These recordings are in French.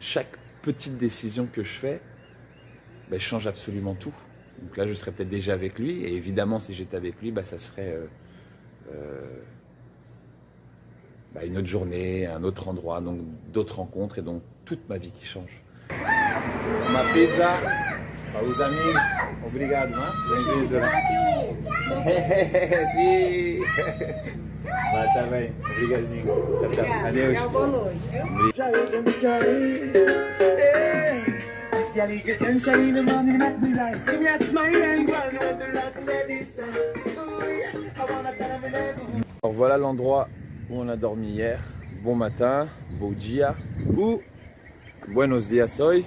chaque petite décision que je fais change absolument tout. Donc là, je serais peut-être déjà avec lui. Et évidemment, si j'étais avec lui, ça serait une autre journée, un autre endroit, donc d'autres rencontres et donc toute ma vie qui change. Uma pizza para os amigos. Obrigado, hein? Bem-vindo. Sim. Vai, tá bem. Obrigadinho. Tchau, tchau. Adeus. Boa noite. Alors voilà l'endroit où on a dormi hier. Bon matin, bom dia ou buenos dias hoy.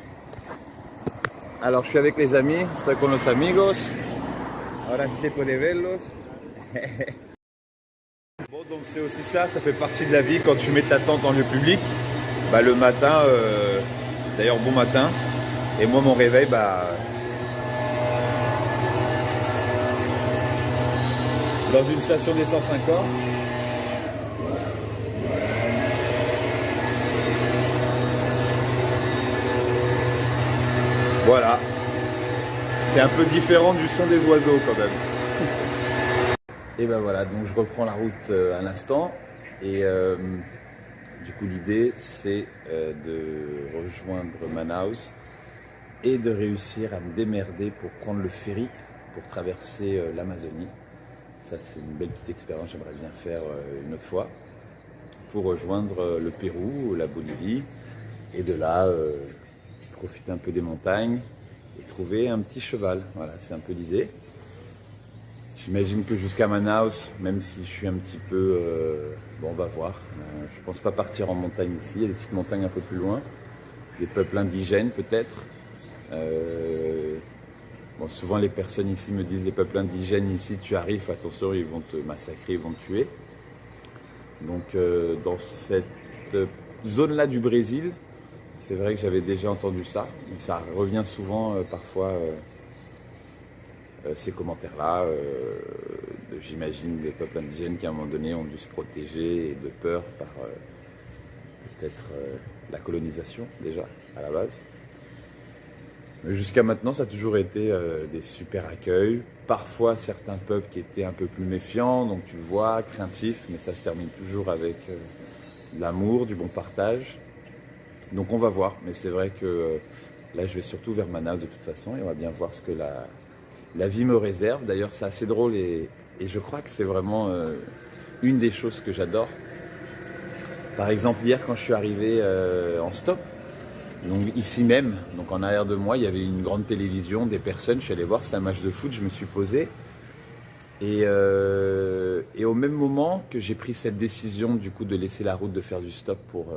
Alors je suis avec les amis, estoy con los amigos. Ahora sí se puede verlos. Bon, donc c'est aussi ça fait partie de la vie quand tu mets ta tente en lieu public. Le matin, d'ailleurs bon matin. Et moi mon réveil, dans une station d'essence encore. Voilà. C'est un peu différent du son des oiseaux quand même. Et voilà, donc je reprends la route à l'instant. Et du coup l'idée c'est de rejoindre Manaus et de réussir à me démerder pour prendre le ferry pour traverser l'Amazonie. Ça c'est une belle petite expérience, j'aimerais bien faire une autre fois. Pour rejoindre le Pérou, la Bolivie. Et de là, profiter un peu des montagnes et trouver un petit cheval. Voilà, c'est un peu l'idée. J'imagine que jusqu'à Manaus, même si je suis un petit peu... on va voir. Je pense pas partir en montagne ici. Il y a des petites montagnes un peu plus loin. Des peuples indigènes peut-être. Souvent les personnes ici me disent les peuples indigènes ici, tu arrives, attention, ils vont te massacrer, ils vont te tuer. Donc dans cette zone-là du Brésil, c'est vrai que j'avais déjà entendu ça. Mais ça revient souvent parfois, ces commentaires-là, j'imagine des peuples indigènes qui à un moment donné ont dû se protéger et de peur par peut-être la colonisation déjà à la base. Mais jusqu'à maintenant, ça a toujours été des super accueils. Parfois, certains peuples qui étaient un peu plus méfiants, donc tu vois, craintifs, mais ça se termine toujours avec de l'amour, du bon partage. Donc on va voir, mais c'est vrai que là, je vais surtout vers Manaus de toute façon, et on va bien voir ce que la vie me réserve. D'ailleurs, c'est assez drôle, et je crois que c'est vraiment une des choses que j'adore. Par exemple, hier, quand je suis arrivé en stop, donc ici même, donc en arrière de moi, il y avait une grande télévision, des personnes, je suis allé voir, c'était un match de foot, je me suis posé. Et au même moment que j'ai pris cette décision du coup de laisser la route, de faire du stop pour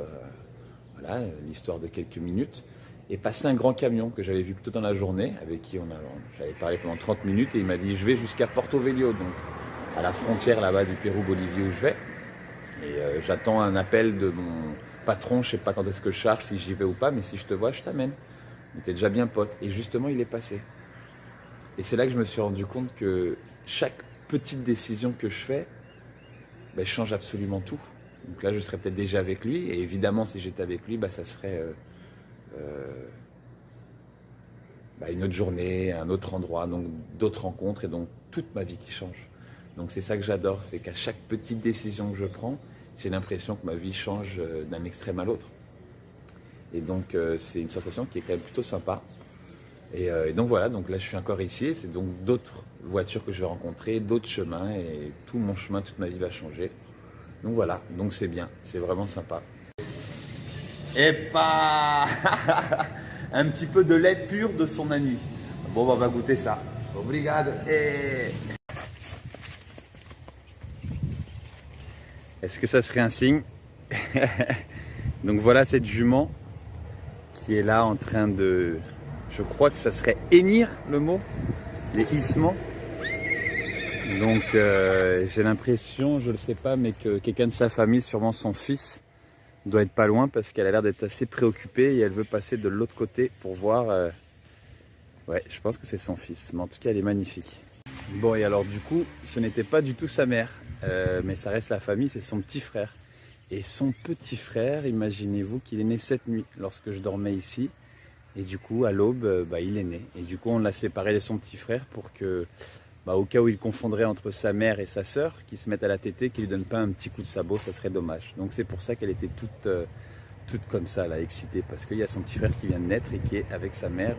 l'histoire de quelques minutes, est passé un grand camion que j'avais vu plutôt dans la journée, avec qui j'avais parlé pendant 30 minutes, et il m'a dit je vais jusqu'à Porto Velho, donc à la frontière là-bas du Pérou-Bolivie où je vais. Et j'attends un appel de mon patron, je sais pas quand est-ce que je charge, si j'y vais ou pas, mais si je te vois, je t'amène. On était déjà bien potes. Et justement, il est passé. Et c'est là que je me suis rendu compte que chaque petite décision que je fais change absolument tout. Donc là, je serais peut-être déjà avec lui. Et évidemment, si j'étais avec lui, ça serait une autre journée, un autre endroit, donc d'autres rencontres et donc toute ma vie qui change. Donc c'est ça que j'adore, c'est qu'à chaque petite décision que je prends, j'ai l'impression que ma vie change d'un extrême à l'autre. Et donc c'est une sensation qui est quand même plutôt sympa. Et donc voilà, donc là je suis encore ici, c'est donc d'autres voitures que je vais rencontrer, d'autres chemins, et tout mon chemin, toute ma vie va changer. Donc voilà, donc c'est bien, c'est vraiment sympa. Et pas un petit peu de lait pur de son ami. Bon, on va goûter ça. Obrigado. Est-ce que ça serait un signe? Donc voilà cette jument qui est là en train de... Je crois que ça serait hennir le mot, les hissements. Donc j'ai l'impression, je ne le sais pas, mais que quelqu'un de sa famille, sûrement son fils, doit être pas loin parce qu'elle a l'air d'être assez préoccupée et elle veut passer de l'autre côté pour voir. Ouais, je pense que c'est son fils, mais en tout cas elle est magnifique. Bon, et alors du coup, ce n'était pas du tout sa mère, mais ça reste la famille, c'est son petit frère. Et son petit frère, imaginez-vous qu'il est né cette nuit lorsque je dormais ici. Et du coup, à l'aube, il est né. Et du coup, on l'a séparé de son petit frère pour que, au cas où il confondrait entre sa mère et sa sœur, qui se mettent à la tétée, qu'il ne lui donne pas un petit coup de sabot, ça serait dommage. Donc c'est pour ça qu'elle était toute comme ça, là, excitée, parce qu'il y a son petit frère qui vient de naître et qui est avec sa mère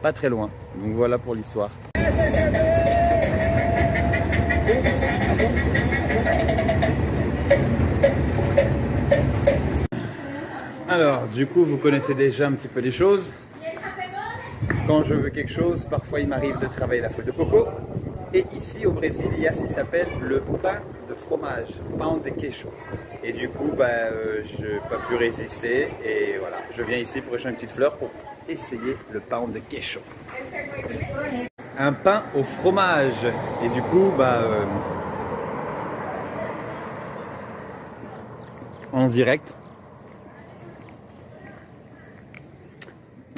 pas très loin. Donc voilà pour l'histoire. Alors, du coup, vous connaissez déjà un petit peu les choses. Quand je veux quelque chose, parfois il m'arrive de travailler la feuille de coco. Et ici au Brésil, il y a ce qui s'appelle le pain de fromage, pain de queijo. Et du coup, je n'ai pas pu résister. Et voilà, je viens ici pour acheter une petite fleur pour essayer le pain de queijo. Un pain au fromage. Et du coup, en direct.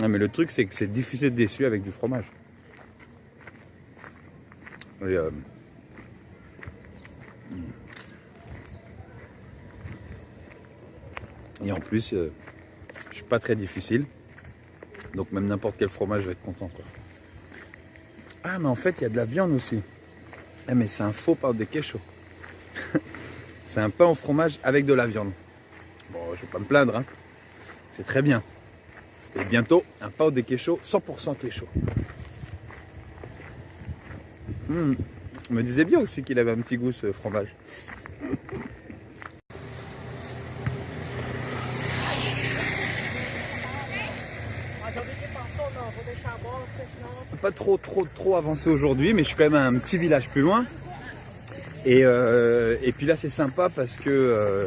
Ah, mais le truc, c'est que c'est difficile d'être déçu avec du fromage. Et en plus, je suis pas très difficile. Donc même n'importe quel fromage, je vais être content, quoi. Ah, mais en fait, il y a de la viande aussi. Ah, mais c'est un faux pain de queijo. C'est un pain au fromage avec de la viande. Bon, je vais pas me plaindre, hein. C'est très bien. Et bientôt, un pain de queijo, 100% queijo. On me disait bien aussi qu'il avait un petit goût, ce fromage. Pas trop avancé aujourd'hui, mais je suis quand même à un petit village plus loin. Et puis là, c'est sympa parce que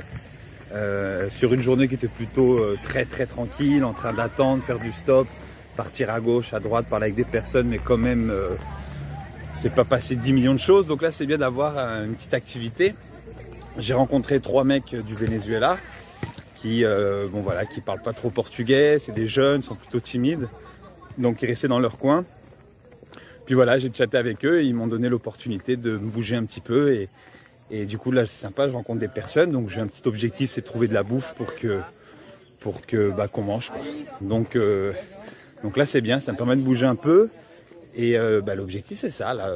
sur une journée qui était plutôt très tranquille, en train d'attendre, faire du stop, partir à gauche, à droite, parler avec des personnes, mais quand même, c'est pas passé 10 millions de choses. Donc là, c'est bien d'avoir une petite activité. J'ai rencontré 3 mecs du Venezuela qui parlent pas trop portugais, c'est des jeunes, sont plutôt timides, donc ils restaient dans leur coin. Puis voilà, j'ai chatté avec eux et ils m'ont donné l'opportunité de me bouger un petit peu et du coup là c'est sympa, je rencontre des personnes, donc j'ai un petit objectif, c'est de trouver de la bouffe pour que qu'on mange, quoi. Donc là c'est bien, ça me permet de bouger un peu et l'objectif c'est ça là,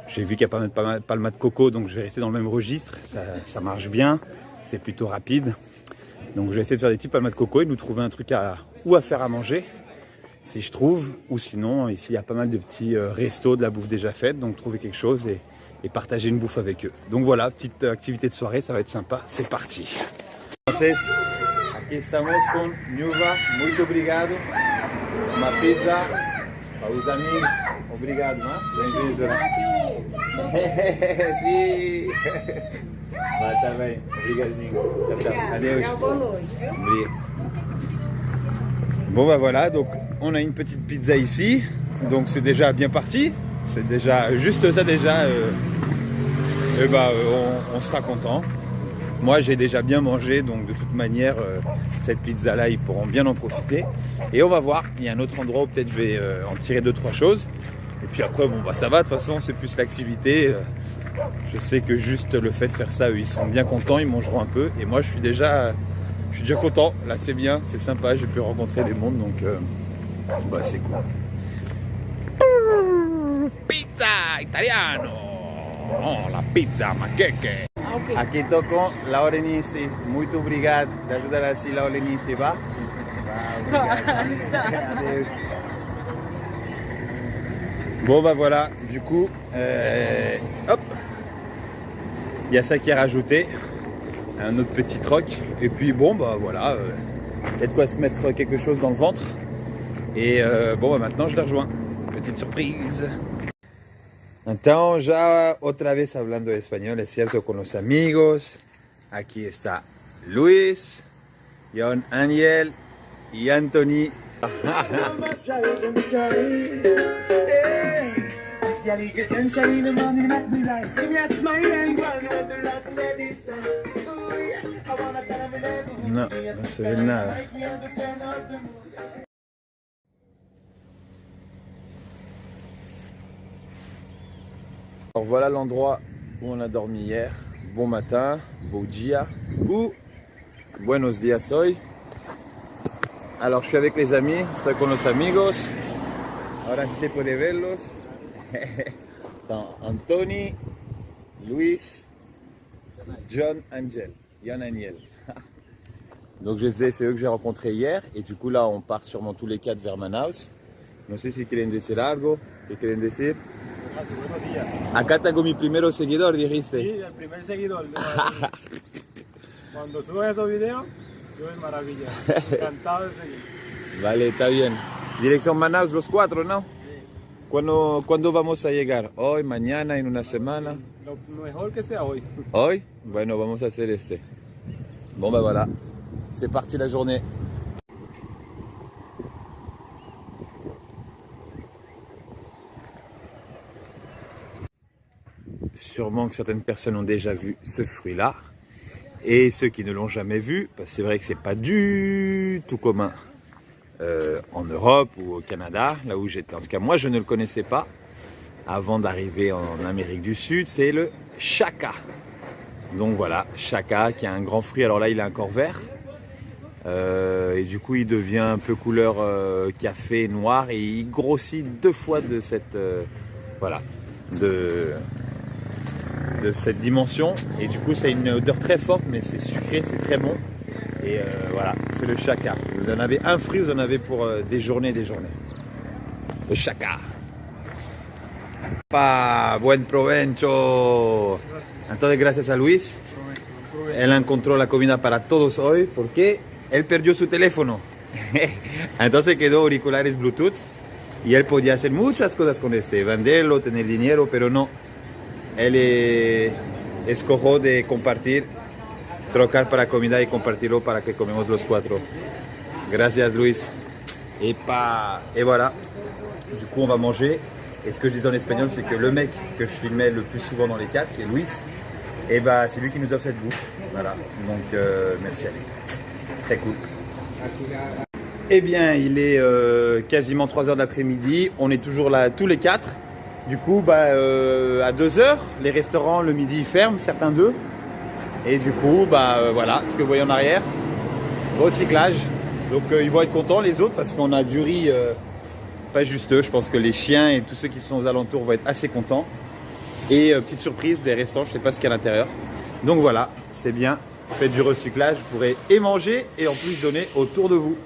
j'ai vu qu'il y a pas mal de palma de coco, donc je vais rester dans le même registre, ça marche bien, c'est plutôt rapide. Donc je vais essayer de faire des petits palmas de coco et de nous trouver un truc à faire à manger, si je trouve, ou sinon ici il y a pas mal de petits restos, de la bouffe déjà faite, donc trouver quelque chose et partager une bouffe avec eux. Donc voilà, petite activité de soirée, ça va être sympa, c'est parti. Entonces, aquí estamos con Nuva, muito obrigado, uma pizza para os amigos, obrigado, né? Bem-vindos, né? Sim. Vai, tá bem, obrigadinho. Tchau, tchau. Adeus. Boa noite. Bon voilà, donc on a une petite pizza ici, donc c'est déjà bien parti, c'est déjà juste ça déjà, on sera content. Moi j'ai déjà bien mangé, donc de toute manière cette pizza là ils pourront bien en profiter. Et on va voir, il y a un autre endroit où peut-être je vais en tirer 2-3 choses. Et puis après ça va, de toute façon c'est plus l'activité. Je sais que juste le fait de faire ça, eux, ils seront bien contents, ils mangeront un peu. Et moi je suis déjà content, là c'est bien, c'est sympa, j'ai pu rencontrer des mondes, donc c'est cool. Pizza italiano, oh, la pizza maqueque. Okay. Aqui estou com Laurenice, muito obrigado, te ajudar assim Laurenice, va? Adeus. Bon voilà, du coup, hop, il y a ça qui est rajouté, un autre petit troc, et puis voilà, il y a de quoi se mettre quelque chose dans le ventre, et maintenant je les rejoins, petite surprise. Então, ya otra vez hablando español, es cierto, con los amigos. Aquí está Luis, John, Ángel y Anthony. No, no se ve nada. Alors voilà l'endroit où on a dormi hier. bon matin, beau dia ou buenos días hoy. Alors je suis avec les amis, estoy con los amigos. Ahora sí se puede verlos. Anthony, Luis, John Angel. Donc c'est eux que j'ai rencontrés hier. Et du coup là on part sûrement tous les quatre vers Manaus. No sé si quieren decir algo. ¿Qué quieren decir? Buenos días. Acá tengo mi primero seguidor, dijiste. Sí, el primer seguidor. Cuando subes esos videos, yo de maravilla. Encantado de seguir. Vale, está bien. Dirección Manaus los cuatro, ¿no? Sí. ¿Cuándo vamos a llegar? ¿Hoy, mañana, en una semana? Lo mejor que sea hoy. ¿Hoy? Bueno, vamos a hacer este. Bon bah voilà, c'est parti la journée. Sûrement que certaines personnes ont déjà vu ce fruit-là. Et ceux qui ne l'ont jamais vu, bah c'est vrai que c'est pas du tout commun en Europe ou au Canada, là où j'étais. En tout cas, moi, je ne le connaissais pas avant d'arriver en Amérique du Sud. C'est le chaka. Donc voilà, chaka qui a un grand fruit. Alors là, il est encore vert. Et du coup, il devient un peu couleur café noir et il grossit 2 fois de cette voilà de cette dimension. Et du coup, ça a une odeur très forte, mais c'est sucré, c'est très bon. Et voilà, c'est le chaka. Vous en avez un fruit, vous en avez pour des journées et des journées. Le chaka. Pa, buen provecho. Entonces, gracias a Luis, él encontró la comida para todos hoy porque él perdió su teléfono. Entonces quedó auriculares Bluetooth y él podía hacer muchas cosas con este, venderlo, tener dinero, pero no. Él escogió de compartir, trocar para comida y compartirlo para que comemos los 4. Gracias Luis. Et voilà. Du coup on va manger. Et ce que je disais en espagnol, c'est que le mec que je filmais le plus souvent dans les 4, qui est Luis, et bah c'est lui qui nous offre cette bouffe. Voilà, donc merci à lui. Très cool. Eh bien, il est quasiment 3h de l'après-midi. On est toujours là tous les 4. Du coup, à 2h, les restaurants le midi ferment, certains d'eux. Et du coup, voilà, ce que vous voyez en arrière, recyclage. Donc ils vont être contents les autres parce qu'on a du riz. Pas juste eux, je pense que les chiens et tous ceux qui sont aux alentours vont être assez contents. Et petite surprise des restaurants, je ne sais pas ce qu'il y a à l'intérieur. Donc voilà, c'est bien, faites du recyclage, vous pourrez et manger et en plus donner autour de vous.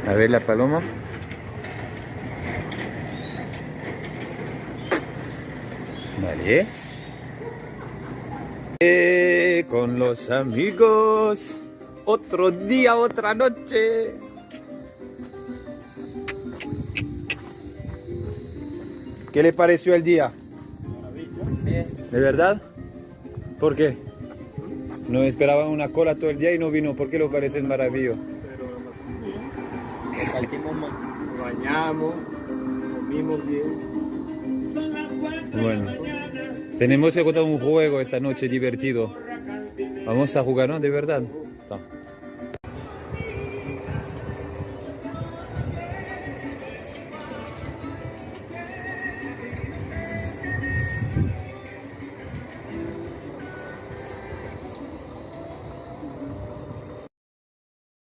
A ver la paloma. Vale. Con los amigos, otro día, otra noche. ¿Qué le pareció el día? Maravilla. ¿De verdad? ¿Por qué? No esperaban una cola todo el día y no vino. ¿Por qué lo parece maravilloso? Pero lo pasamos bien. Compartimos más. Nos bañamos, comimos bien. Bueno, tenemos que contar un juego esta noche divertido. Vamos a jugar, ¿no? De verdad.